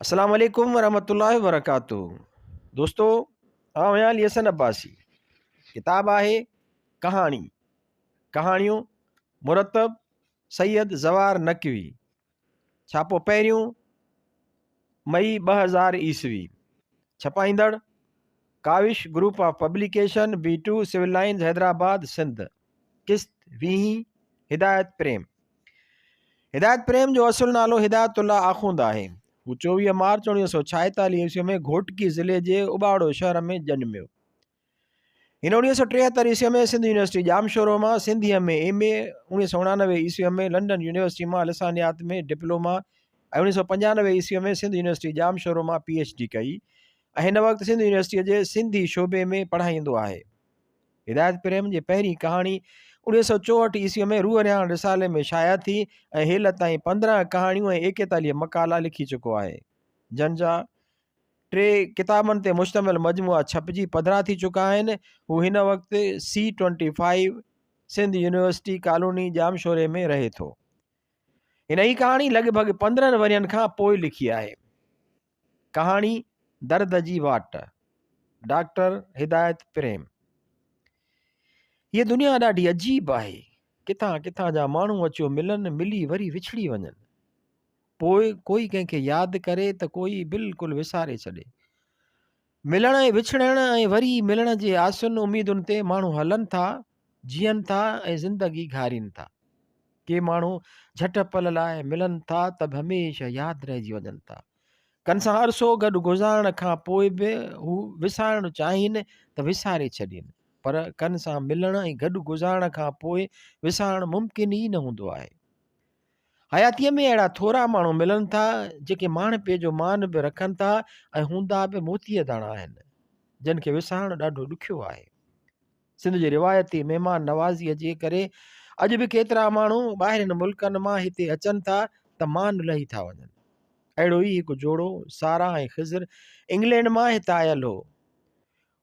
अस्सलाम वालेकुम वरहमतुल्लाहि वबरकातुहू। दोस्तों, आउं आहियां हसन अब्बासी। किताब आहे कहाणी कहाणियूं मुरतब सैयद ज़वार नकवी। छापो पहिरियों मई 2000 ईस्वी। छपाईंदड़ Kawish group of publication B2 civil lines Hyderabad Sindh. किस्त 20। हिदायत प्रेम जो असुल नालो हिदायतुल्ला आखूंद आहे। हू 24 मार्च 1946 ईस्वी में घोटकी ज़िले जे उबाड़ो शहर में ॼमियो। हिन 1973 ईस्वी में सिंध यूनिवर्सिटी जामशोरो मां सिंधीअ में MA, 1989 ईस्वी में लंडन यूनिवर्सिटी मां लिसानियात में डिप्लोमा ऐं 1995 ईस्वी में सिंध यूनिवर्सिटी जामशोरो मां PhD कई ऐं हिन वक़्तु सिंध यूनिवर्सिटीअ जे सिंधी शोबे में पढ़ाईंदो आहे। हिदायत प्रेम जी पहिरीं कहाणी 1964 ईस्वी में रूह रिहाण रिसाले में शाया थी ऐं हेल ताईं 15 कहाणियूं ऐं 41 मकाला लिखी चुको आहे, जंहिंजा 3 किताबनि ते मुश्तमिल मजमूआ छपिजी पधिरा थी चुका आहिनि। हू हिन वक़्तु C25 सिंध यूनिवर्सिटी कॉलोनी जामशोरे में रहे थो। हिन ई कहाणी लॻभॻि 15 वरियनि खां पोइ लिखी आहे। कहाणी दर्द जी वाट, डॉक्टर हिदायत प्रेम। हीअ दुनिया ॾाढी अजीब आहे। किथां किथां जा माण्हू अचो मिलनि, मिली वरी विछड़ी वञनि। पोइ कोई कंहिंखे यादि करे त कोई बिल्कुलु विसारे छॾे। मिलण ऐं विछड़ण ऐं वरी मिलण जे आसुनि उमीदुनि ते माण्हू हलनि था, जीअनि था ऐं ज़िंदगी घारीनि था। के माण्हू झट पल लाइ मिलनि था त बि हमेशह यादि रहिजी वञनि था। कनि सां अरसो गॾु गुज़ारण खां पोइ बि हू विसारणु चाहीनि त विसारे छॾीनि, पर कनि सां मिलण ऐं गॾु गुज़ारण खां पोइ विसारणु मुमकिन ई न हूंदो आहे। हयातीअ में अहिड़ा थोरा माण्हू मिलनि था जेके माण्हू जो मान बि रखनि था ऐं हूंदा बि मोतीअ दाणा आहिनि, जिन खे विसारणु ॾाढो ॾुखियो आहे। सिंध जे रिवायती महिमान नवाज़ीअ जे करे अॼु बि केतिरा माण्हू ॿाहिरिनि मुल्कनि मां हिते अचनि था त मान लही था वञनि। अहिड़ो ई हिकु जोड़ो सारा ऐं ख़िज़र इंग्लैंड मां हिते आयल हो।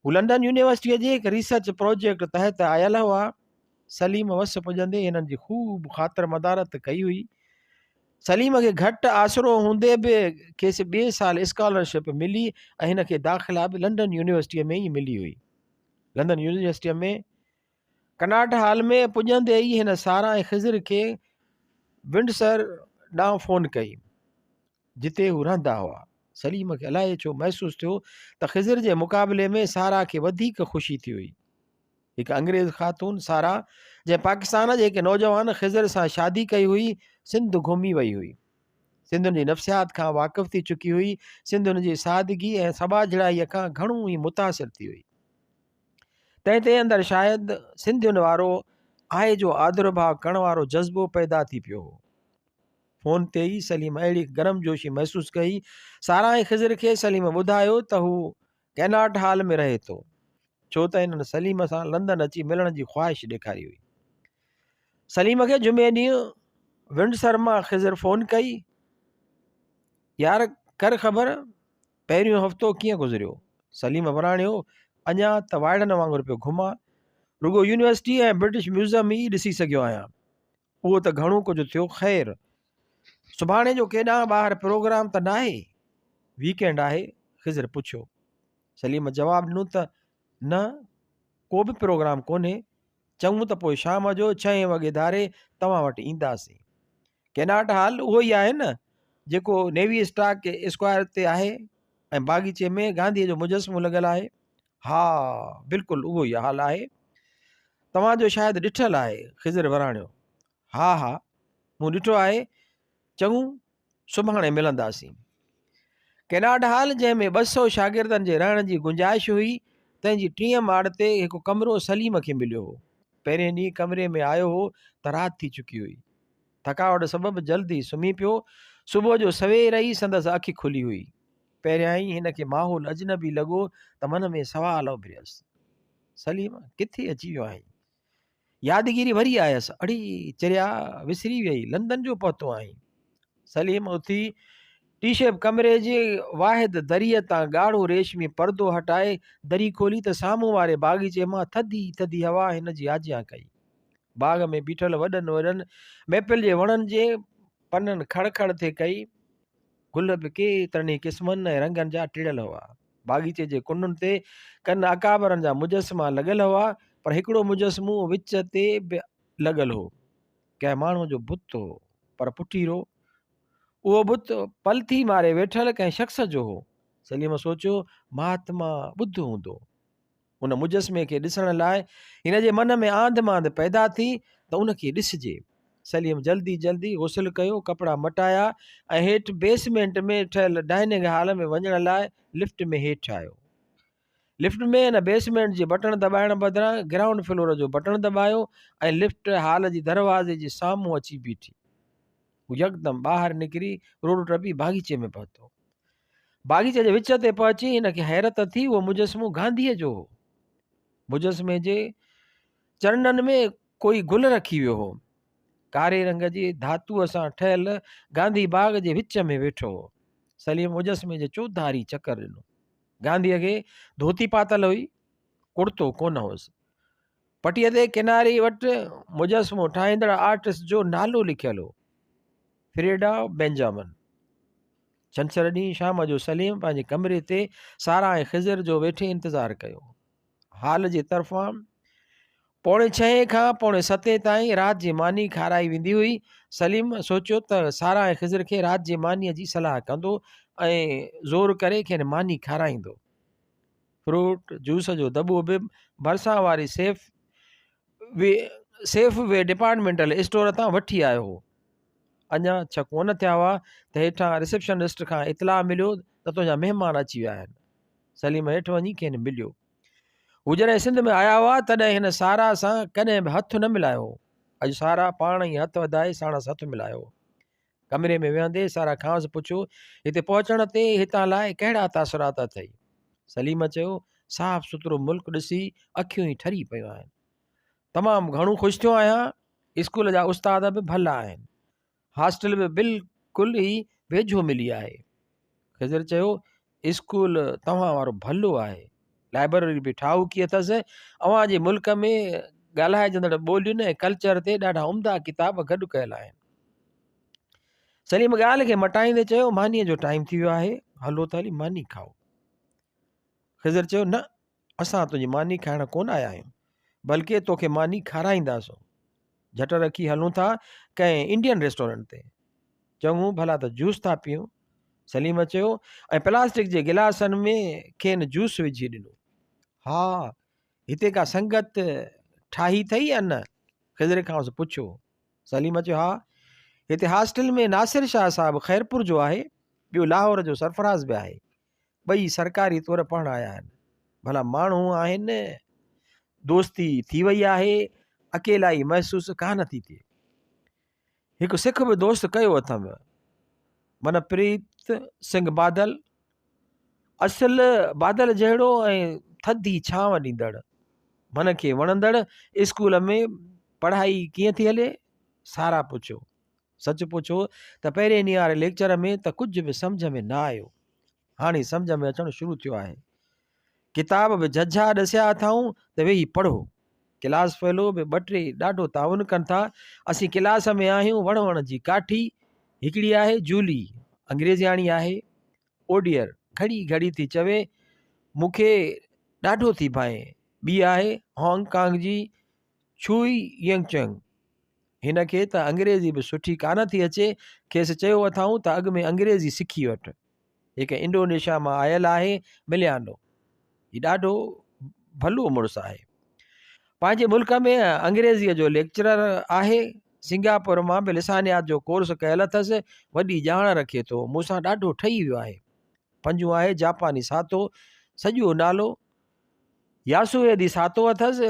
हू लंडन यूनिवर्सिटीअ जे हिकु रिसर्च प्रोजेक्ट तहत आयल हुआ। सलीम वस पुॼंदे हिननि जी ख़ूब ख़ातिर मदारत कई हुई। सलीम खे घटि आसिरो हूंदे बि खेसि 2 साल स्कॉलरशिप मिली ऐं हिनखे दाख़िला बि लंडन यूनिवर्सिटीअ में ई मिली हुई। लंडन यूनिवर्सिटीअ में कनाट हॉल में पुॼंदे ई हिन सारा ऐं ख़िज़र खे विंडसर ॾांहुं फ़ोन कई, जिते हू रहंदा हुआ। सलीम खे अलाए छो महसूसु थियो त ख़िज़र जे मुक़ाबले में सारा खे वधीक ख़ुशी थी हुई। हिकु अंग्रेज़ ख़ातून सारा, जंहिं पाकिस्तान जे हिकु नौजवान ख़िज़र सां शादी कई हुई, सिंध घुमी वई हुई। सिंधियुनि जी नफ़्सियात खां वाक़िफ़ थी चुकी हुई। सिंधियुनि जी सादगी ऐं सबाझड़ाईअ खां घणो ई मुतासिर थी हुई। तंहिं अंदरि शायदि सिंधियुनि वारो आहे जो आदर भाव करण वारो जज़्बो पैदा थी पियो हो। फ़ोन ते ई सलीम अहिड़ी गरमजोशी महसूसु कई। सारा ऐं ख़िज़र खे सलीम ॿुधायो त हू कैनाट हॉल में रहे थो, छो त हिननि सलीम सां लंदन अची मिलण जी ख़्वाहिश ॾेखारी हुई। सलीम खे जुमे ॾींहुं विंडसर मां ख़िज़र फ़ोन कई, यार कर ख़बर पहिरियों हफ़्तो कीअं गुज़रियो। सलीम वराणियो, अञा त वाइड़नि वांगुरु पियो घुमां, रुगो यूनिवर्सिटी ऐं ब्रिटिश म्यूज़ियम ई ॾिसी सघियो आहियां। उहो त घणो कुझु थियो, ख़ैरु सुभाणे जो केॾां ॿाहिरि प्रोग्राम त न आहे? वीकेंड आहे, ख़िज़र पुछियो। सलीम जवाबु ॾिनो त न, को बि प्रोग्राम कोन्हे। चङू त पोइ शाम जो 6 वॻे धारे तव्हां वटि ईंदासीं। कैनाट हॉल उहो ई आहे न जेको नेवी स्टाक स्क्वायर ते आहे ऐं बाग़ीचे में गांधीअ जो मुजस्मो लॻल आहे? हा, बिल्कुलु उहो ई हाल आहे। तव्हांजो शायदि ॾिठल आहे, ख़िज़र वराणियो। हा हा, मूं ॾिठो आहे। चङू, सुभाणे मिलंदासीं। कैनाट हॉल, जंहिंमें 200 शागिर्दनि जे रहण जी गुंजाइश हुई, तंहिंजी 3 माड़ ते हिकु कमिरो सलीम खे मिलियो हो। पहिरें ॾींहुं कमरे में आयो हो त राति थी चुकी हुई। थकावट सबबि जल्दी सुम्ही पियो। सुबुह जो सवेर ई संदसि अखि खुली हुई। पहिरियां ई हिन खे माहौल अजनबी लॻो त मन में सवाल उभिरियसि, सलीम किथे अची वियो आहीं? यादगिरी वरी आयसि। अड़ी चरिया, विसरी वई, लंदन जो पहुतो आहीं। सलीम उथी टी-शेप कमरे जे वाहिद दरीअ तां ॻाढ़ो रेशमी पर्दो हटाए दरी खोली त साम्हूं वारे बाग़ीचे मां थधी थधी हवा हिन जी आजियां कई। बाग़ में बीठल वॾनि वॾनि मैपिल जे वणनि जे पननि खड़ खड़ थिए कई। गुल बि केतिरनि ई क़िस्मनि ऐं रंगनि जा टिड़ियल हुआ। बाग़ीचे जे कुंडुनि ते कन अकाबरनि जा मुजस्मा लॻल हुआ, पर हिकिड़ो मुजस्मो विच ते बि लॻल हो। कंहिं माण्हू जो बुत हो, पर पुठीरो। उहो बुत पलथी मारे वेठल कंहिं शख़्स जो हो। सलीम सोचियो महात्मा ॿुध हूंदो। उन मुजस्मे खे ॾिसण लाइ हिन जे मन में आंध मांध पैदा थी त उनखे ॾिसजे। सलीम जल्दी जल्दी गुस्ल कयो, कपिड़ा मटाया ऐं हेठि बेसमेंट में ठहियल डाइनिंग हॉल में वञण लाइ लिफ्ट में हेठि आयो। लिफ्ट में हिन बेसमेंट जी बटण दॿाइण बदिरां ग्राउंड फ्लोर जो बटण दॿायो ऐं लिफ्ट हाल जी दरवाज़े जे साम्हूं अची बीठी। हू यकदमि ॿाहिरि निकिरी रोड टपी बाग़ीचे में पहुतो। बाग़ीचे जे विच ते पहुची हिनखे हैरत थी, उहो मुजस्मो गांधीअ जो हो। मुजस्मे जे चरणनि में कोई गुल रखी वियो हो। कारे रंग जी धातुअ सां ठहियल गांधी बाग जे विच में वेठो हो। सलीम मुजस्मे जे चौधारी चकर ॾिनो। गांधीअ खे धोती पातल हुई, कुर्तो कोन हुअसि। पटीअ ते किनारी वटि मुजस्मो ठाहींदड़ आर्टिस्ट जो नालो लिखियल हो, फ्रेडा बेंजामिन। छंछरु ॾींहुं शाम जो सलीम पंहिंजे कमरे ते सारा ऐं ख़िज़र जो वेठे इंतज़ारु कयो। हाल जे तरफ़ां 6:45 खां 7:45 ताईं राति जी मानी खाराई वेंदी हुई। सलीम सोचियो त सारा ऐं ख़िज़र खे राति जी मानीअ जी सलाह कंदो ऐं ज़ोर करे खेनि मानी खाराईंदो। फ्रूट जूस जो दॿो बि भरिसां वारी सेफ वे डिपार्टमेंटल स्टोर तां वठी आयो हो। अञा 6 कोन थिया हुआ त हेठां रिसेप्शनिस्ट खां इतलाह मिलियो त तुंहिंजा महिमान अची विया आहिनि। सलीम हेठि वञी खेनि मिलियो। हू जॾहिं सिंध में आया हुआ तॾहिं हिन सारा सां कॾहिं बि हथु न मिलायो। अॼु सारा पाण ई हथु वधाए साणसि हथु मिलायो। कमरे में वेहंदे सारा खांसि पुछियो, हिते पहुचण ते हितां लाइ कहिड़ा तासुरात अथई? सलीम चयो, साफ़ सुथरो मुल्क ॾिसी अखियूं ई ठरी पियूं आहिनि। तमामु घणो ख़ुशि थियो आहियां। स्कूल जा उस्ताद बि भला आहिनि। हॉस्टल बि बिल्कुलु ई वेझो मिली आहे। ख़िज़र चयो, स्कूल तव्हां वारो भलो आहे। लाइब्रेरी बि ठाहूकी अथसि। अव्हां जे मुल्क में ॻाल्हाइजंदड़ ॿोलियुनि ऐं कल्चर ते ॾाढा उम्दा किताब गॾु कयल आहिनि। सलीम ॻाल्हि खे मटाईंदे चयो, मानीअ जो टाइम थी वियो आहे, हलो त हली मानी खाओ। ख़िज़र चयो, न, असां तुंहिंजी मानी खाइण कोन आया आहियूं, बल्कि तोखे मानी खाराईंदासीं। झट रखी हलूं था कंहिं इंडियन रेस्टोरेंट ते। चङो भला त जूस था पियूं। सलीम चयो ऐं प्लास्टिक जे गिलासनि में खेनि जूस विझी ॾिनो। हा, हिते का संगत ठाही अथई या न? ख़िज़र खां पुछियो। सलीम चयो, हा, हिते हॉस्टल में नासिर शाह साहिबु ख़ैरपुर जो आहे, ॿियो लाहौर जो सरफराज़ बि आहे। ॿई सरकारी तौर पढ़ण आया आहिनि। भला माण्हू आहिनि, दोस्ती थी वई आहे, अकेलाई महसूसु कान थी थिए। हिकु सिख बि दोस्त कयो अथमि, मनप्रीत सिंह बादल। असल बादल जहिड़ो ऐं थधी छांव ॾींदड़, मन खे वणंदड़। स्कूल में पढ़ाई कीअं थी हले? सारा पुछियो। सच पुछो त पहिरें ॾींहं वारे लेक्चर में त कुझु बि सम्झ में न आयो। हाणे सम्झ में अचणु शुरू थियो आहे। किताब बि झझा ॾसिया अथऊं त वेही पढ़ो। क्लास फेलो बि 2-3 ॾाढो ताउन कनि था। असीं क्लास में आहियूं वण जी काठी। हिकिड़ी आहे जूली, अंग्रेज़ियाणी आहे। ओडियर घड़ी घड़ी थी चवे, मूंखे ॾाढो थी भाए। ॿी आहे हांगकांग जी छुई यंगचंग। हिन खे त अंग्रेज़ी बि सुठी कान थी अचे। खेसि चयो अथऊं त अॻु में अंग्रेज़ी सिखी वठि। हिकु इंडोनेशिया मां आयल आहे, मिलियानो। हीउ ॾाढो भलो मुड़ुसु आहे। पंहिंजे मुल्क में अंग्रेज़ीअ जो लेक्चरर आहे। सिंगापुर मां बि लिसानियात जो कोर्स कयल अथसि। वॾी ॼाण रखे थो, मूंसां ॾाढो ठही वियो आहे। पंजो आहे जापानी सातो, सॼो नालो यासुएदी सातो अथसि।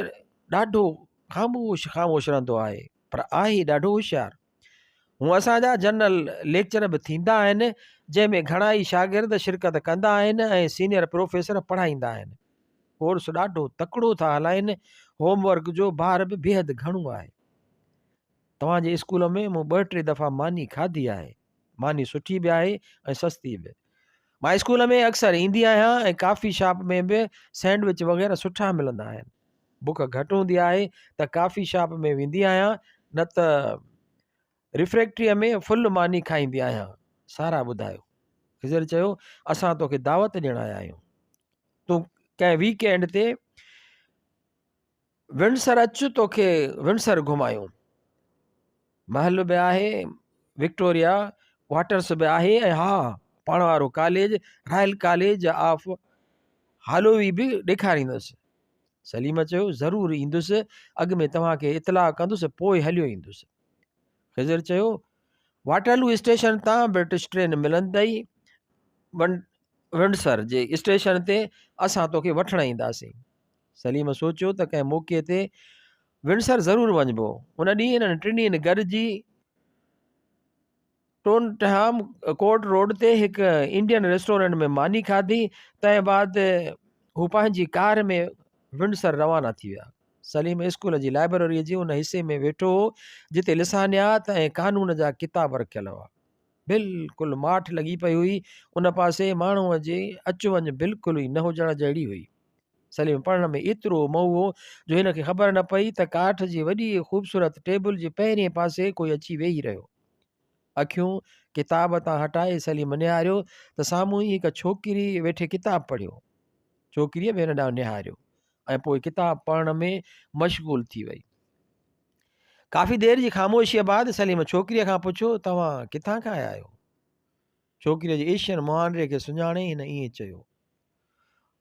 ॾाढो ख़ामोश रहंदो आहे, पर आहे ॾाढो होशियारु। हूअं असांजा जनरल लेक्चर बि थींदा आहिनि, जंहिंमें घणा ई शागिर्द शिरकत कंदा आहिनि ऐं सीनियर प्रोफेसर पढ़ाईंदा आहिनि। कोर्स ॾाढो तकिड़ो था हलाइनि। होमवर्क जो भार बि बेहदि घणो आहे। तव्हांजे स्कूल में मूं 2-3 दफ़ा मानी खाधी आहे। मानी सुठी बि आहे ऐं सस्ती बि। मां स्कूल में अक्सर ईंदी आहियां ऐं काफ़ी शॉप में बि सैंडविच वग़ैरह सुठा मिलंदा आहिनि। बुख घटि हूंदी आहे त काफ़ी शॉप में वेंदी आहियां, न त रिफ्रैक्ट्रीअ में फुल मानी खाईंदी आहियां। सारा ॿुधायो। ख़िज़र चयो असां तोखे दावत ॾियण आया आहियूं, तूं कंहिं वीकेंड ते विंडसर अचु, तोखे विंडसर घुमायूं, महल बि आहे, विक्टोरिया वाटर्स बि आहे, ऐं हा पाण वारो कॉलेज रॉयल कॉलेज ऑफ हालोवी बि ॾेखारींदुसि। सलीम चयो ज़रूरु ईंदुसि, अॻु में तव्हांखे इतलाह कंदुसि, पोइ हलियो ईंदुसि। ख़िज़र चयो वाटरलू स्टेशन तां ब्रिटिश ट्रेन मिलंदई, विंडसर जे स्टेशन ते असां तोखे वठण ईंदासीं। सलीम सोचियो त कंहिं मौक़े ते विंडसर ज़रूरु वञिबो। उन ॾींहुं इन्हनि टिनी गॾिजी टोनटहाम कोर्ट रोड ते हिकु इंडियन रेस्टोरेंट में मानी खाधी। तंहिं बाद हू पंहिंजी कार में विंडसर रवाना थी विया। सलीम स्कूल जी लाइब्रेरीअ जे उन हिसे में वेठो हो जिते लिसानियात ऐं कानून जा किताब रखियल हुआ। बिल्कुलु माठ लॻी पई हुई, उन पासे माण्हूअ जे अचु वञु बिल्कुलु ई न हुजण जहिड़ी हुई। सलीम पढ़ण में एतिरो मऊ हो जो हिनखे ख़बर न पई त काठ जी वॾी ख़ूबसूरत टेबल जे पहिरें पासे कोई अची वेही रहियो। अखियूं किताब तां हटाए सलीम निहारियो त साम्हूं ई हिकु छोकिरी वेठे किताब पढ़ियो। छोकिरीअ बि हिन ॾांहुं निहारियो ऐं पोइ किताब पढ़ण में मशगूल थी वई। काफ़ी देरि जी ख़ामोशीअ बाद सलीम छोकिरीअ खां पुछियो, तव्हां किथां खां आया आहियो? छोकिरीअ जे एशियन मुहांडरे खे सुञाणे हिन ईअं चयो।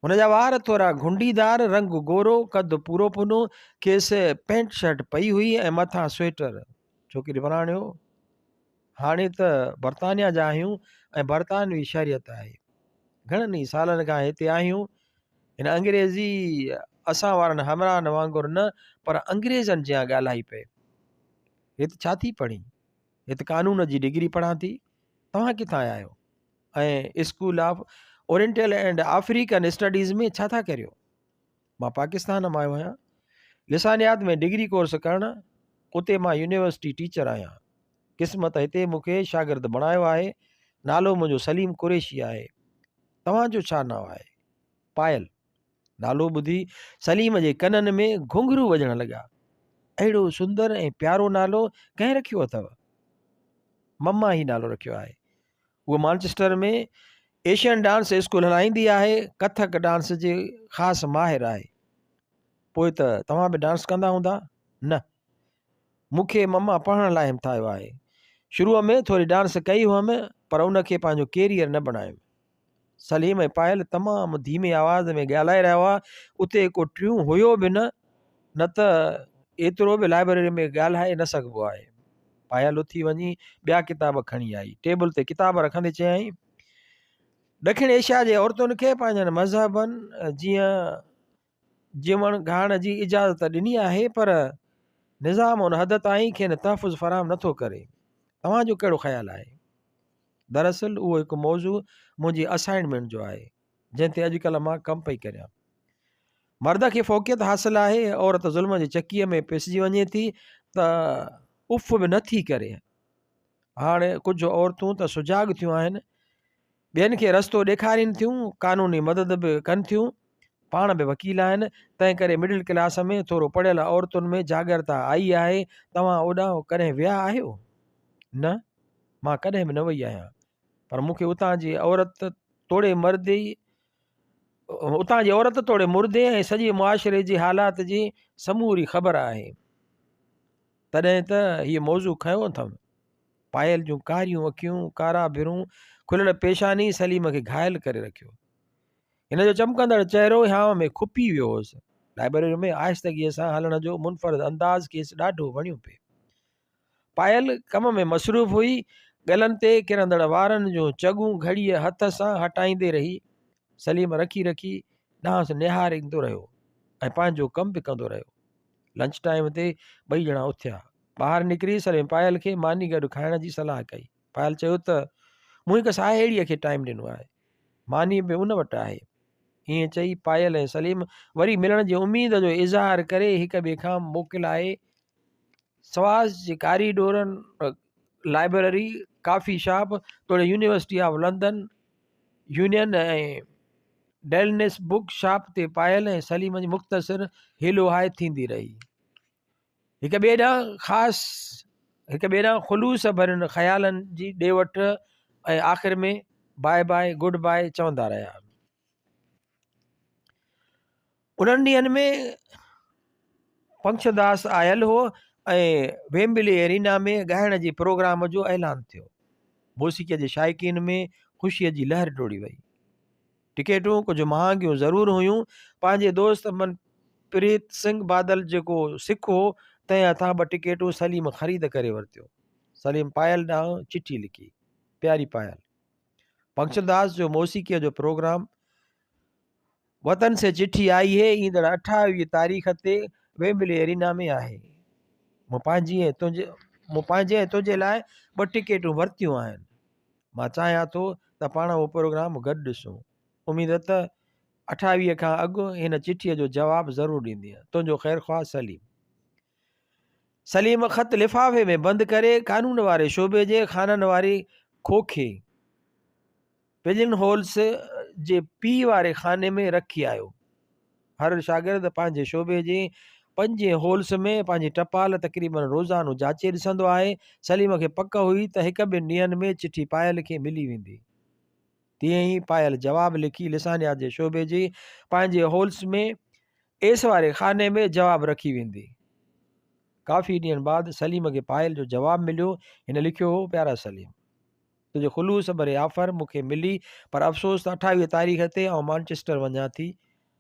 हुनजा वार थोरा घुंडीदार, रंग गोरो, कद पूरो पुनो, खेसि पैंट शर्ट पई हुई ऐं मथां स्वेटर। छोकिरी बणाणियो हाणे त बर्तानिया जा आहियूं ऐं बर्तानवी शरीयत आहे, घणनि ई सालनि खां हिते आहियूं। हिन अंग्रेज़ी असां वारनि हमराहनि वांगुरु न, पर अंग्रेज़नि जियां ॻाल्हाई पए। हिते छा थी पढ़ी? हिते कानून जी डिग्री पढ़ां थी। तव्हां किथां आया आहियो? ऐं school of oriental and African studies में छा था करियो? मां पाकिस्तान मां आयो आहियां, लिसानियात में डिग्री कोर्स करणु। उते मां यूनिवर्सिटी टीचर आहियां। क़िस्मत हिते मूंखे शागिर्द बणायो आहे। नालो मुंहिंजो सलीम कुरैशी आहे। तव्हांजो छा नाव आहे? पायल। नालो ॿुधी सलीम जे कननि में घुंघरू वॼण लॻा। अहिड़ो सुंदर ऐं प्यारो नालो कंहिं रखियो अथव? मम्मा ई नालो रखियो आहे। उहो मानचेस्टर में एशियन डांस स्कूल हलाईंदी आहे, कथक डांस जे ख़ासि माहिर आहे। पोइ त तव्हां बि डांस कंदा हूंदा? न, मूंखे मम्मा पढ़ण लाइ हिमथायो आहे। शुरूअ में थोरी डांस कई हुअमि, पर उनखे पंहिंजो कैरियर न बणायो। सलीम ऐं पायल तमामु धीमे आवाज़ में ॻाल्हाए रहिया हुआ। उते को ट्रियूं हुयो बि न त एतिरो बि लाइब्रेरी में ॻाल्हाए न सघिबो आहे। पायल उथी वञी ॿिया किताब खणी आई। टेबल ते किताब रखंदे चयईं, ॾखिण एशिया जे औरतुनि खे पंहिंजनि मज़हबनि जीअं जीवण घाण जी इजाज़त ॾिनी आहे, पर निज़ाम उन हद ताईं खेनि तहफ़ुज़ फ़राहम नथो करे। तव्हांजो कहिड़ो ख़्यालु आहे? दरअसल उहो हिकु मौज़ू मुंहिंजी असाइनमेंट जो आहे, जंहिं ते अॼुकल्ह मां कमु पई करियां। मर्द खे फ़ोक़ियत हासिलु आहे, औरत ज़ुल्म जी चकीअ में पिसिजी वञे थी त उफ़ बि नथी करे। हाणे कुझु औरतूं त सुजाॻ थियूं आहिनि, ॿियनि खे रस्तो ॾेखारीनि थियूं, कानूनी मदद बि कनि थियूं, पाण बि वकील आहिनि। तंहिं करे मिडिल क्लास में थोरो पढ़ियल औरतुनि में जागरता आई आहे। तव्हां ओॾां कॾहिं विया आहियो? न, मां कॾहिं बि न वई आहियां, पर मूंखे उतां जी औरत तोड़े मुर्दे ऐं सॼे मुआशिरे जी हालात जी समूरी ख़बर आहे। तॾहिं त हीअ मौज़ू खयों अथमि। पायल जूं कारियूं अखियूं, कारा भिरूं, खुलियल पेशानी सलीम खे घायल करे रखियो। हिन जो चमकंदड़ चहिरो हियांव में खुपी वियो हुअसि। लाइब्रेरी में आहिस्तगीअ सां हलण जो मुनफ़रद अंदाज़ खेसि ॾाढो वणियो पिए। पायल कम में मसरूफ़ हुई, गलनि ते किरंदड़ वारनि जूं चगूं घड़ीअ हथ सां हटाईंदे रही। सलीम रखी रखी डांस निहारींदो रहियो ऐं पंहिंजो कमु बि कंदो रहियो। लंच टाइम ते ॿई ॼणा उथिया। ॿाहिरि निकिरी सलीम पायल खे मानी गॾु खाइण जी सलाह कई। पायल चयो त मूं हिकु साहेड़ीअ खे टाइम ॾिनो आहे, मानी बि उन वटि आहे। ईअं चई पायल ऐं सलीम वरी मिलण जी उमेद जो इज़हार करे हिक ॿिए खां मोकिलाए सवास जे कारीडोरनि, लाइब्रेरी, काफ़ी शॉप, तोड़े यूनिवर्सिटी ऑफ लंडन, यूनियन ऐं डेलनेस बुक शॉप ते पायल ऐं सलीम जी मुख़्तसिर हेलो हाय थींदी रही। हिक ॿिए ॾांहुं ख़ुलूस भरियुनि ख़्यालनि जी ॾे वठि ऐं आख़िर में बाय बाय गुड बाय चवंदा रहिया। उन्हनि ॾींहंनि में पंक्षदास आयल हो ऐं वेम्बली एरिना में ॻाइण जे प्रोग्राम जो ऐलान थियो। मौसीक़ीअ जे शाइक़ीन में ख़ुशीअ जी लहर टोड़ी वई। टिकेटूं कुझु महांगियूं ज़रूरु हुयूं। पंहिंजे दोस्त मनप्रीत सिंह बादल जेको सिख हो तंहिं हथां 2 टिकेटूं सलीम ख़रीद करे वरितियो। सलीम पायल ॾांहुं चिठी लिखी, प्यारी पायल, पंक्षदास जो मौसीक़ीअ जो प्रोग्राम वतन से चिठी आई है, ईंदड़ 28 तारीख़ ते वेम्बली एरिना में आहे। मूं पंहिंजे ऐं तुंहिंजे लाइ 2 टिकेटूं वरितियूं आहिनि। मां चाहियां थो त पाण उहो प्रोग्राम गॾु ॾिसूं। उमेद त 28 खां अॻु हिन चिठीअ जो जवाबु ज़रूरु ॾींदीअ। तुंहिंजो ख़ैरख़्वाह सलीम। सलीम ख़त लिफ़ाफ़े में बंदि करे कानून वारे शोबे जे खाननि वारी खोखे पिजन होल्स जे पी वारे खाने में रखी आयो। हर शागिर्द पंहिंजे शोबे जे 5 होल्स में पंहिंजी टपाल तक़रीबन रोज़ानो जाचे ॾिसंदो आहे। सलीम खे पक हुई त 1-2 ॾींहंनि में चिठी पायल खे मिली वेंदी। तीअं ई पायल जवाबु लिखी लिसानियात जे शोबे जे पंहिंजे होल्स में एस वारे खाने में जवाबु रखी वेंदी। काफ़ी ॾींहंनि बाद सलीम खे पायल जो जवाबु मिलियो। हिन लिखियो हो, प्यारा सलीम, तुंहिंजो ख़ुलूस भरे ऑफर मूंखे मिली, पर अफ़सोस त 28 तारीख़ ते आउं मानचेस्टर वञा थी।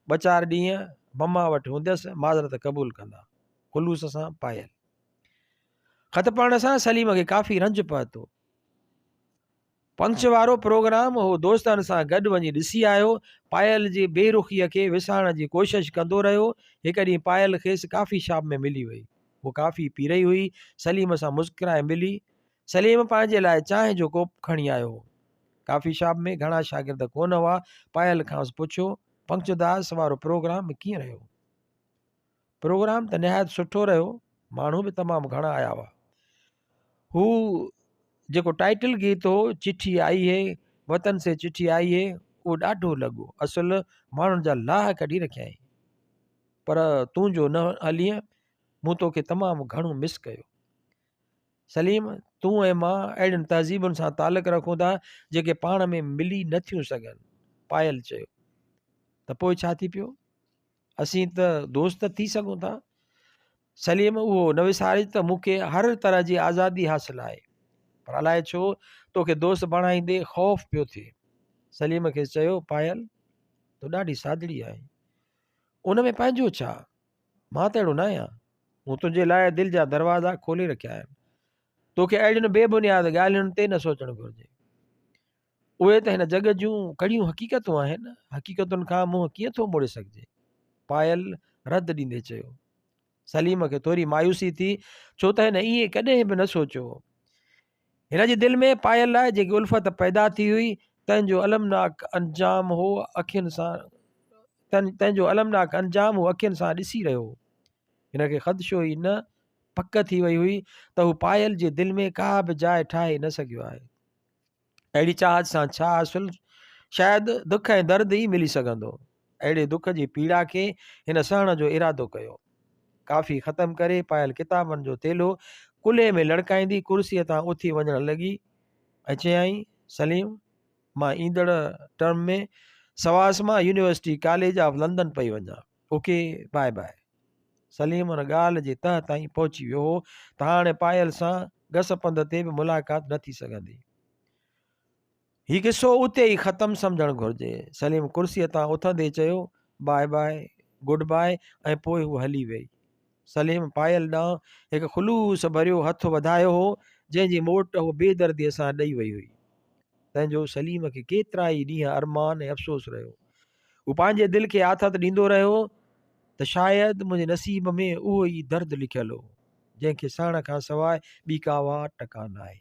2-4 ॾींहं मम्मा वटि हूंदसि, माज़रत क़बूल कंदा। ख़ुलूस सां पायल। ख़त पढ़ण सां सलीम खे काफ़ी रंज पहुतो। पंक्ष वारो प्रोग्राम हो दोस्तनि सां गॾु वञी ॾिसी आयो। पायल जी बेरुखीअ खे विसारण जी कोशिश कंदो रहियो। हिकु ॾींहुं पायल खेसि काफ़ी शॉप में मिली वई। वो काफ़ी पी रही हुई। सलीम सां मुस्कुराए मिली। सलीम पंहिंजे लाइ चांहि जो कोप खणी आयो हो। काफ़ी शॉप में घणा शागिर्द कोन हुआ। पायल खां पुछियो, पंक्षदास वारो प्रोग्राम कीअं रहियो? प्रोग्राम त निहायत सुठो रहियो, माण्हू बि तमामु घणा आया हुआ। हू जेको टाइटल गीत हो, चिठी आई है, वतन से चिठी आई है, उहो ॾाढो लॻो। असुल माण्हुनि जा लाह कढी रखियई। पर तूं जो न हलीअ, मूं तोखे तमामु घणो मिस कयो। सलीम, तूं ऐं मां अहिड़ियुनि तहज़ीबुनि सां तालुक़ रखूं था जेके पाण में मिली नथियूं सघनि। पायल चयो। त पोइ छा थी पियो? असीं त दोस्त थी सघूं था। सलीम, उहो न विसारे त मूंखे हर तरह जी आज़ादी हासिलु आहे, पर अलाए छो तोखे दोस्त बणाईंदे ख़ौफ़ पियो थिए। सलीम खे चयो, पायल, तो ॾाढी सादड़ी आहे। उन में पंहिंजो छा? मां त अहिड़ो न आहियां। मूं तुंहिंजे लाइ दिलि जा दरवाज़ा खोले रखिया आहिनि। तोखे अहिड़ियुनि बेबुनियाद ॻाल्हियुनि ते न सोचणु घुरिजे। उहे त हिन जग जूं कड़ियूं हक़ीक़तूं आहिनि। हक़ीक़तुनि खां मुंहुं कीअं थो मोड़े सघिजे? पायल रद्द ॾींदे चयो। सलीम खे थोरी मायूसी थी, छो त हिन ईअं कॾहिं बि न सोचियो हो। हिन जी दिलि में पायल लाइ जेकी उल्फत पैदा थी हुई, तंहिंजो अलमनाक अंजाम हो अखियुनि सां ॾिसी रहियो हो। हिन खे ख़दशो ई न पक थी वई हुई त हू पायल जे दिलि में का बि जाइ ठाहे न सघियो आहे। अहिड़ी चाहत सां छा हासिल? शायदि दुख ऐं दर्द ई मिली सघंदो। अहिड़े दुख जी पीड़ा खे हिन सहण जो इरादो कयो। काफ़ी ख़तमु करे पायल किताबनि जो तेलो कुल्हे में लड़काईंदी कुर्सीअ तां उथी वञणु लॻी ऐं चयाईं, सलीम, मां ईंदड़ टर्म में सवास मां यूनिवर्सिटी कॉलेज ऑफ लंडन पई वञा। Okay, by by. सलीम हुन ॻाल्हि जे तह ताईं पहुची वियो हो त हाणे पायल सां गस पंध ते बि मुलाक़ात न थी सघंदी। हीउ किसो उते ई ख़तमु सम्झणु घुरिजे। सलीम कुर्सीअ तां उथंदे चयो, बाय बाय गुड बाय, ऐं पोइ हू हली वई। सलीम पायल ॾांहुं हिकु ख़ुलूस भरियो हथु वधायो हो, जंहिंजी मोट हू बेदर्दीअ सां ॾेई वई हुई। तंहिंजो सलीम खे केतिरा ई ॾींहं अरमान ऐं अफ़सोस रहियो। हू पंहिंजे दिलि खे आथत ॾींदो रहियो त शायदि मुंहिंजे नसीब में उहो ई दर्द लिखियलु हो, जंहिंखे सहण खां सवाइ ॿी का वाट कान आहे।